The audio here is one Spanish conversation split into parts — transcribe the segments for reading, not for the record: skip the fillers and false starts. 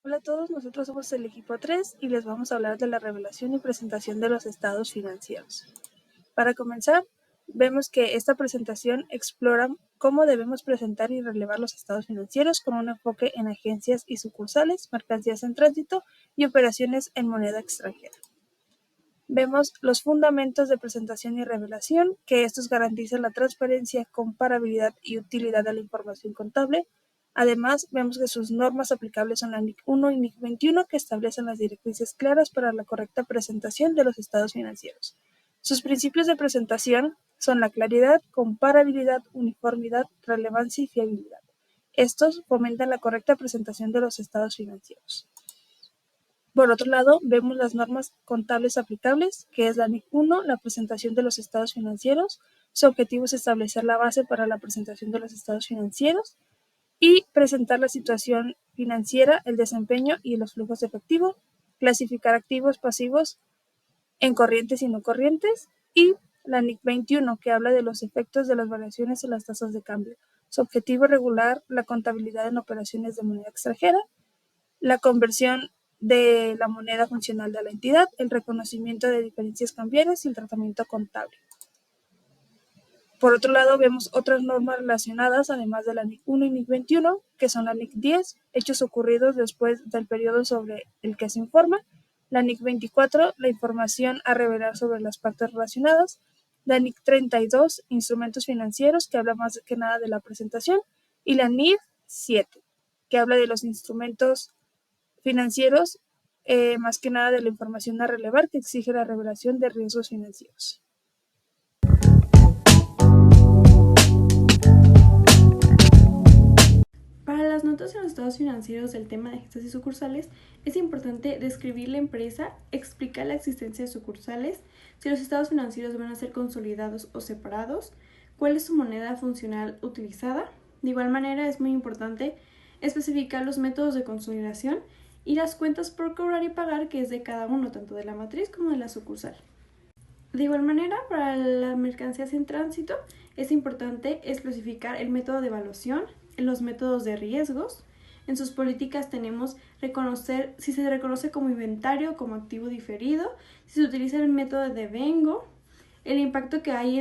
Hola a todos, nosotros somos el equipo 3 y les vamos a hablar de la revelación y presentación de los estados financieros. Para comenzar, vemos que esta presentación explora cómo debemos presentar y relevar los estados financieros con un enfoque en agencias y sucursales, mercancías en tránsito y operaciones en moneda extranjera. Vemos los fundamentos de presentación y revelación, que estos garantizan la transparencia, comparabilidad y utilidad de la información contable. Además, vemos que sus normas aplicables son la NIC 1 y NIC 21, que establecen las directrices claras para la correcta presentación de los estados financieros. Sus principios de presentación son la claridad, comparabilidad, uniformidad, relevancia y fiabilidad. Estos fomentan la correcta presentación de los estados financieros. Por otro lado, vemos las normas contables aplicables, que es la NIC 1, la presentación de los estados financieros. Su objetivo es establecer la base para la presentación de los estados financieros y presentar la situación financiera, el desempeño y los flujos de efectivo, clasificar activos pasivos en corrientes y no corrientes, y la NIC 21, que habla de los efectos de las variaciones en las tasas de cambio. Su objetivo es regular la contabilidad en operaciones de moneda extranjera, la conversión de la moneda funcional de la entidad, el reconocimiento de diferencias cambiarias y el tratamiento contable. Por otro lado, vemos otras normas relacionadas, además de la NIC 1 y NIC 21, que son la NIC 10, hechos ocurridos después del periodo sobre el que se informa, la NIC 24, la información a revelar sobre las partes relacionadas, la NIC 32, instrumentos financieros, que habla más que nada de la presentación, y la NIF 7, que habla de los instrumentos financieros, más que nada de la información a relevar que exige la revelación de riesgos financieros. Para las notas en los estados financieros del tema de agencias y sucursales, es importante describir la empresa, explicar la existencia de sucursales, si los estados financieros van a ser consolidados o separados, cuál es su moneda funcional utilizada. De igual manera, es muy importante especificar los métodos de consolidación y las cuentas por cobrar y pagar, que es de cada uno, tanto de la matriz como de la sucursal. De igual manera, para las mercancías en tránsito, es importante especificar el método de evaluación, los métodos de riesgos. En sus políticas tenemos reconocer si se reconoce como inventario, como activo diferido, si se utiliza el método de devengo, el impacto que hay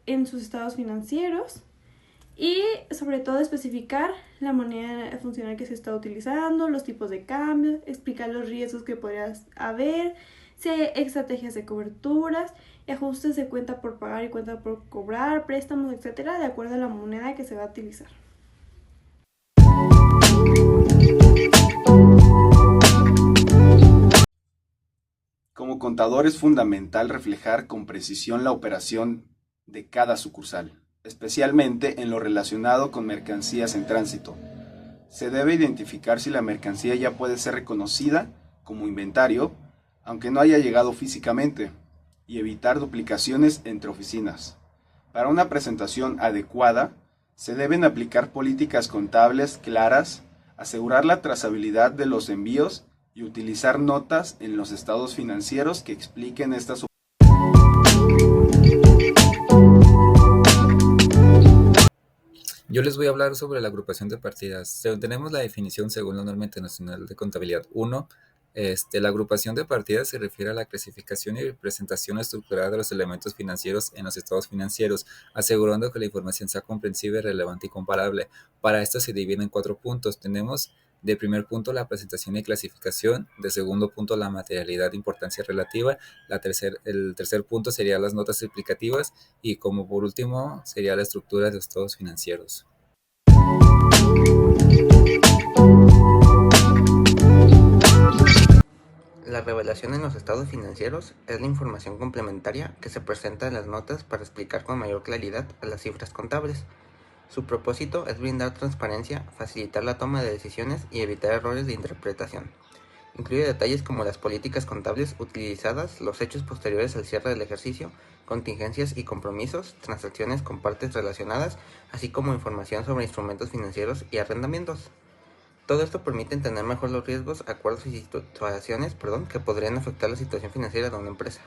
en sus estados financieros y sobre todo especificar la moneda funcional que se está utilizando, los tipos de cambio, explicar los riesgos que podría haber, si hay estrategias de coberturas, ajustes de cuenta por pagar y cuenta por cobrar, préstamos, etcétera, de acuerdo a la moneda que se va a utilizar. Como contador es fundamental reflejar con precisión la operación de cada sucursal, especialmente en lo relacionado con mercancías en tránsito. Se debe identificar si la mercancía ya puede ser reconocida como inventario, aunque no haya llegado físicamente, y evitar duplicaciones entre oficinas. Para una presentación adecuada, se deben aplicar políticas contables claras, asegurar la trazabilidad de los envíos y utilizar notas en los estados financieros que expliquen estas. Yo les voy a hablar sobre la agrupación de partidas. Tenemos la definición según la norma internacional de contabilidad 1. La agrupación de partidas se refiere a la clasificación y presentación estructurada de los elementos financieros en los estados financieros, asegurando que la información sea comprensible, relevante y comparable. Para esto se divide en 4 puntos. Tenemos de primer punto la presentación y clasificación, de segundo punto la materialidad de importancia relativa, el tercer punto sería las notas explicativas y como por último sería la estructura de los estados financieros. La revelación en los estados financieros es la información complementaria que se presenta en las notas para explicar con mayor claridad a las cifras contables. Su propósito es brindar transparencia, facilitar la toma de decisiones y evitar errores de interpretación. Incluye detalles como las políticas contables utilizadas, los hechos posteriores al cierre del ejercicio, contingencias y compromisos, transacciones con partes relacionadas, así como información sobre instrumentos financieros y arrendamientos. Todo esto permite entender mejor los riesgos, acuerdos y situaciones que podrían afectar la situación financiera de una empresa.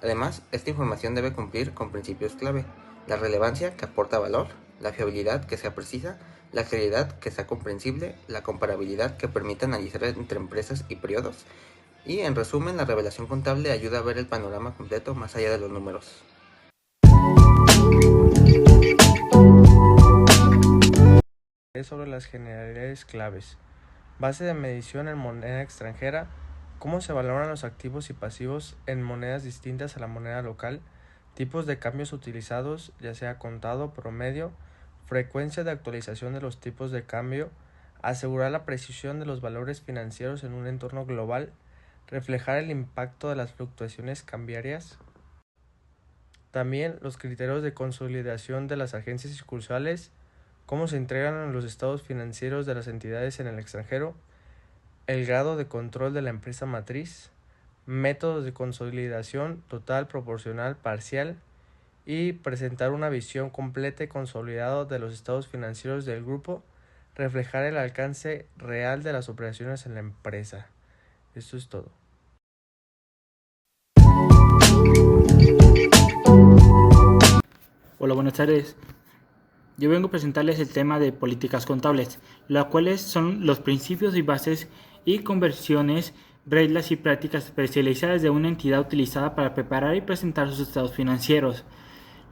Además, esta información debe cumplir con principios clave: la relevancia, que aporta valor; la fiabilidad, que sea precisa; la claridad que sea comprensible, la comparabilidad que permita analizar entre empresas y periodos, y en resumen, la revelación contable ayuda a ver el panorama completo más allá de los números. Sobre las generalidades claves. Base de medición en moneda extranjera. Cómo se valoran los activos y pasivos en monedas distintas a la moneda local. Tipos de cambios utilizados, ya sea contado, promedio. Frecuencia de actualización de los tipos de cambio. Asegurar la precisión de los valores financieros en un entorno global. Reflejar el impacto de las fluctuaciones cambiarias. También los criterios de consolidación de las agencias sucursales, cómo se entregan los estados financieros de las entidades en el extranjero, el grado de control de la empresa matriz, métodos de consolidación total, proporcional, parcial, y presentar una visión completa y consolidada de los estados financieros del grupo, reflejar el alcance real de las operaciones en la empresa. Esto es todo. Hola, buenas tardes. Yo vengo a presentarles el tema de políticas contables, las cuales son los principios y bases y conversiones, reglas y prácticas especializadas de una entidad utilizada para preparar y presentar sus estados financieros,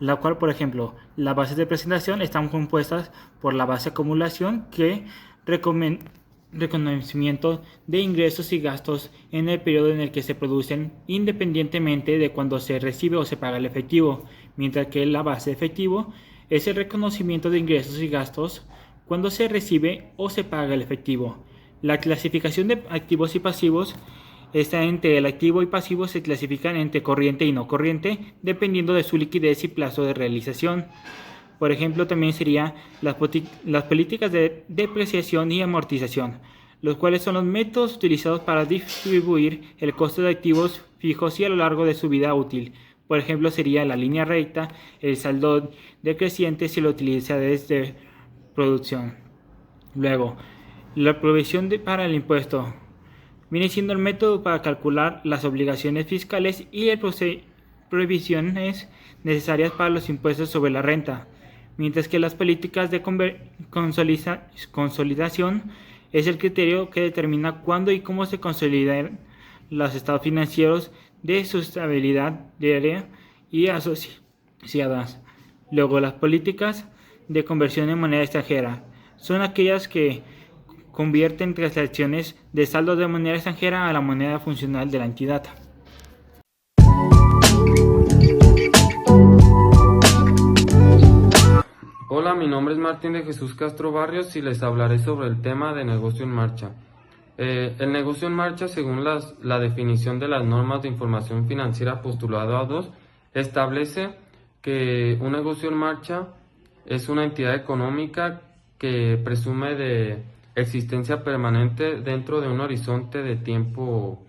la cual, por ejemplo, las bases de presentación están compuestas por la base de acumulación, que reconocimiento de ingresos y gastos en el periodo en el que se producen, independientemente de cuando se recibe o se paga el efectivo, mientras que la base de efectivo es el reconocimiento de ingresos y gastos cuando se recibe o se paga el efectivo. La clasificación de activos y pasivos está entre el activo y pasivo, se clasifican entre corriente y no corriente, dependiendo de su liquidez y plazo de realización. Por ejemplo, también serían las políticas de depreciación y amortización, los cuales son los métodos utilizados para distribuir el costo de activos fijos y a lo largo de su vida útil. Por ejemplo, sería la línea recta, el saldo decreciente si lo utiliza desde producción. Luego, la provisión para el impuesto viene siendo el método para calcular las obligaciones fiscales y las provisiones necesarias para los impuestos sobre la renta, mientras que las políticas de consolidación es el criterio que determina cuándo y cómo se consolidan los estados financieros de su estabilidad diaria y asociadas. Luego, las políticas de conversión en moneda extranjera son aquellas que convierten transacciones de saldo de moneda extranjera a la moneda funcional de la entidad. Hola, mi nombre es Martín de Jesús Castro Barrios y les hablaré sobre el tema de negocio en marcha. El negocio en marcha, según la definición de las normas de información financiera postulado a 2, establece que un negocio en marcha es una entidad económica que presume de existencia permanente dentro de un horizonte de tiempo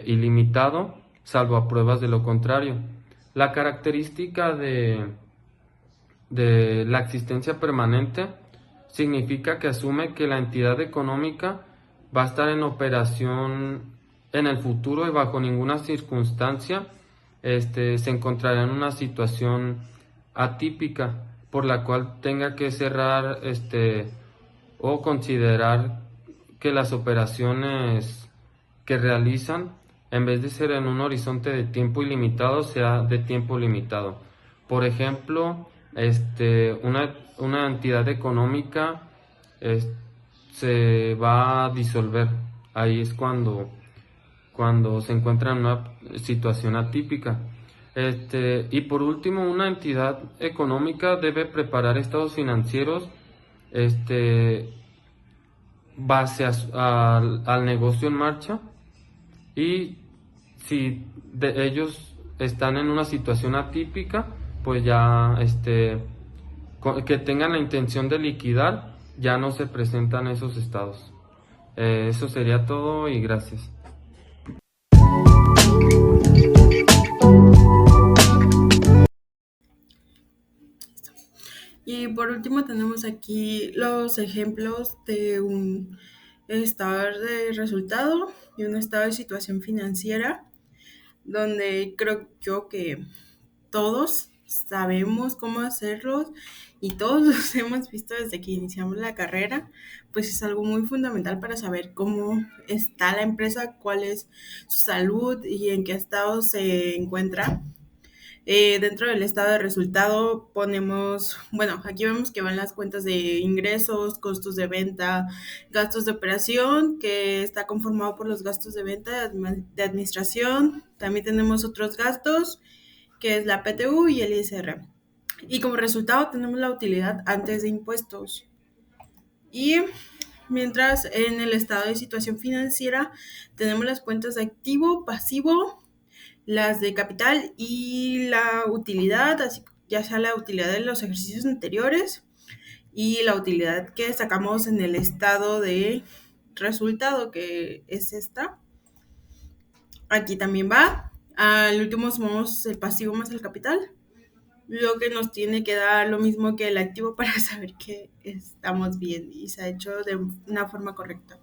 ilimitado, salvo a pruebas de lo contrario. La característica de la existencia permanente significa que asume que la entidad económica va a estar en operación en el futuro y bajo ninguna circunstancia se encontrará en una situación atípica por la cual tenga que cerrar o considerar que las operaciones que realizan, en vez de ser en un horizonte de tiempo ilimitado, sea de tiempo limitado. Por ejemplo, una entidad económica se va a disolver. Ahí es cuando se encuentra en una situación atípica. Y por último, una entidad económica debe preparar estados financieros base al negocio en marcha, y si ellos están en una situación atípica, pues ya que tengan la intención de liquidar, ya no se presentan esos estados. Eso sería todo y gracias. Y por último tenemos aquí los ejemplos de un estado de resultado y un estado de situación financiera, donde creo yo que todos sabemos cómo hacerlos y todos los hemos visto desde que iniciamos la carrera, pues es algo muy fundamental para saber cómo está la empresa, cuál es su salud y en qué estado se encuentra. Dentro del estado de resultado ponemos, bueno, aquí vemos que van las cuentas de ingresos, costos de venta, gastos de operación, que está conformado por los gastos de venta de administración. También tenemos otros gastos, que es la PTU y el ISR. Y como resultado tenemos la utilidad antes de impuestos. Y mientras en el estado de situación financiera tenemos las cuentas de activo, pasivo, las de capital y la utilidad, así, ya sea la utilidad de los ejercicios anteriores y la utilidad que sacamos en el estado de resultado, que es esta. Aquí también va. Al último sumamos el pasivo más el capital, lo que nos tiene que dar lo mismo que el activo para saber que estamos bien y se ha hecho de una forma correcta.